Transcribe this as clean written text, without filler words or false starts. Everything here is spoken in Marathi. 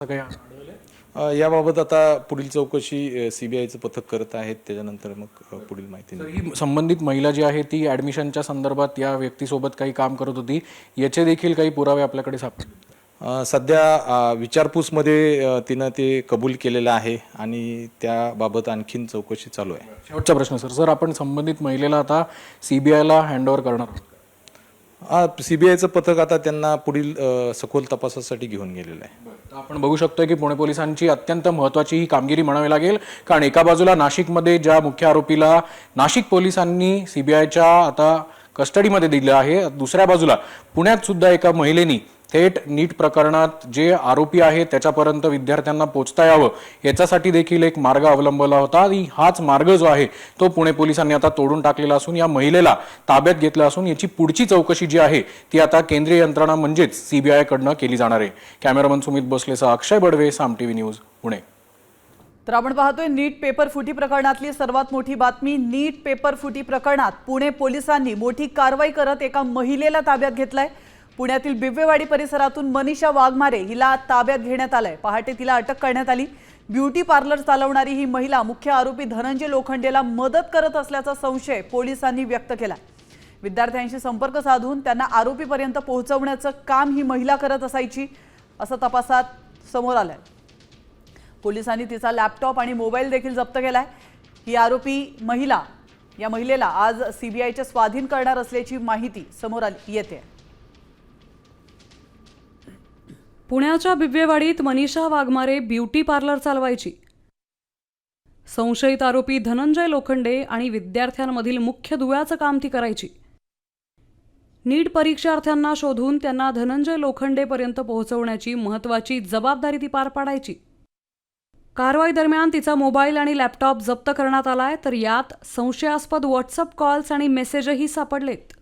काही आढळले? याबाबत आता पुढील चौकशी सीबीआयचं पथक करत आहेत. त्याच्यानंतर मग पुढील माहिती तर देईल. ही संबंधित महिला जी आहे ती ॲडमिशनच्या संदर्भात या व्यक्तीसोबत काही काम करत होती, याचे देखील काही पुरावे आपल्याकडे सापडले. सध्या विचारपूसमध्ये तिनं ते कबूल केलेलं आहे आणि त्याबाबत आणखीन चौकशी चालू आहे. शेवटचा प्रश्न सर आपण संबंधित महिलेला आता सीबीआयला हँडओव्हर करणार आहोत. सीबीआयचं पथक आता त्यांना पुढील सखोल तपासासाठी घेऊन गेलेलं आहे. तर आपण बघू शकतोय की पुणे पोलिसांची अत्यंत महत्त्वाची ही कामगिरी म्हणावी लागेल, कारण एका बाजूला नाशिकमध्ये ज्या मुख्य आरोपीला नाशिक पोलिसांनी सीबीआयच्या आता कस्टडीमध्ये दिलं आहे, दुसऱ्या बाजूला पुण्यात सुद्धा एका महिलेनी थेट नीट प्रकरणात जे आरोपी आहेत त्याच्यापर्यंत विद्यार्थ्यांना पोहोचता यावं याच्यासाठी देखील एक मार्ग अवलंबला होता. हाच मार्ग जो आहे तो पुणे पोलिसांनी आता तोडून टाकलेला असून या महिलेला ताब्यात घेतलं असून याची पुढची चौकशी जी आहे ती आता केंद्रीय यंत्रणा म्हणजेच सीबीआय कडनं केली जाणार आहे. कॅमेरामन सुमित भोसलेसह अक्षय बडवे, साम टीव्ही न्यूज, पुणे. तर आपण पाहतोय नीट पेपर फुटी प्रकरणातली सर्वात मोठी बातमी. नीट पेपर फुटी प्रकरणात पुणे पोलिसांनी मोठी कारवाई करत एका महिलेला ताब्यात घेतलाय. पुण्यातील बिव्वेवाडी परिसरातून मनीषा वाघमारे हिला ताब्यात घेण्यात आलंय. पहाटे तिला अटक करण्यात आली. ब्युटी पार्लर चालवणारी ही महिला मुख्य आरोपी धनंजय लोखंडेला मदत करत असल्याचा संशय पोलिसांनी व्यक्त केला. विद्यार्थ्यांशी संपर्क साधून त्यांना आरोपीपर्यंत पोहोचवण्याचं काम ही महिला करत असायची असं तपासात समोर आलंय. पोलिसांनी तिचा लॅपटॉप आणि मोबाईल देखील जप्त केलाय. ही आरोपी महिला या महिलेला आज सीबीआयच्या स्वाधीन करणार असल्याची माहिती समोर येते. पुण्याच्या बिव्वेवाडीत मनीषा वाघमारे ब्युटी पार्लर चालवायची. संशयित आरोपी धनंजय लोखंडे आणि विद्यार्थ्यांमधील मुख्य दुव्याचं काम ती करायची. नीट परीक्षार्थ्यांना शोधून त्यांना धनंजय लोखंडेपर्यंत पोहोचवण्याची महत्त्वाची जबाबदारी ती पार पाडायची. कारवाई दरम्यान तिचा मोबाईल आणि लॅपटॉप जप्त करण्यात आलाय, तर यात संशयास्पद व्हॉट्सअप कॉल्स आणि मेसेजही सापडलेत.